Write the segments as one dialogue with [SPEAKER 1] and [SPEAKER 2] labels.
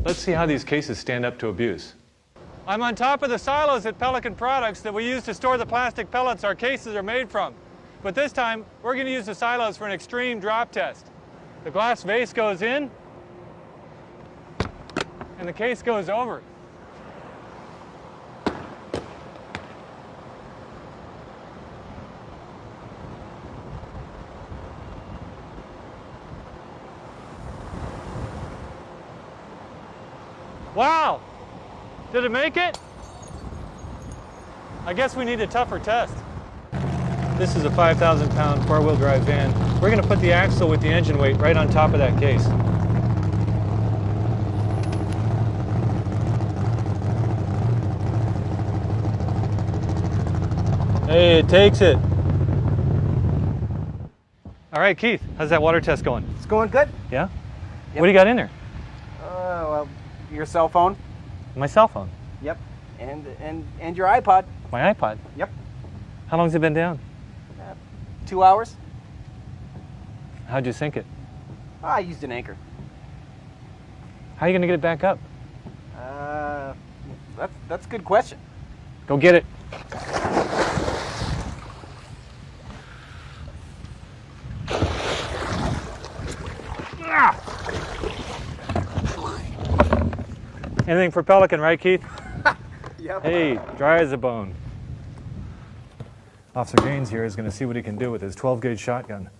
[SPEAKER 1] Let's see how these cases stand up to abuse. I'm on top of the silos at Pelican Products that we use to store the plastic pellets our cases are made from. But this time, we're going to use the silos for an extreme drop test. The glass vase goes in, and the case goes over. Wow! Did it make it? I guess we need a tougher test. This is a 5,000-pound four-wheel drive van. We're going to put the axle with the engine weight right on top of that case. Hey, it takes it. All right, Keith, how's that water test going?
[SPEAKER 2] It's going good.
[SPEAKER 1] Yeah?
[SPEAKER 2] Yep.
[SPEAKER 1] What do you got in there?
[SPEAKER 2] Well, your cell phone.
[SPEAKER 1] My cell phone.
[SPEAKER 2] Yep. And your iPod.
[SPEAKER 1] My iPod.
[SPEAKER 2] Yep.
[SPEAKER 1] How long's it been down?
[SPEAKER 2] 2 hours.
[SPEAKER 1] How'd you sink it?
[SPEAKER 2] I used an anchor.
[SPEAKER 1] How are you going to get it back up?
[SPEAKER 2] That's a good question.
[SPEAKER 1] Go get it. Anything for Pelican, right, Keith?
[SPEAKER 2] Yep.
[SPEAKER 1] Hey, dry as a bone. Officer Gaines here is going to see what he can do with his 12-gauge shotgun.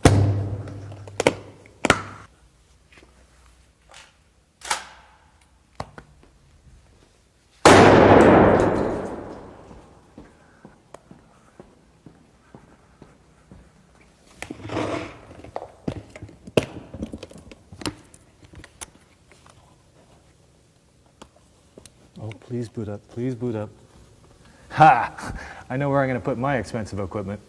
[SPEAKER 1] Oh, please boot up, please boot up. Ha! I know where I'm going to put my expensive equipment.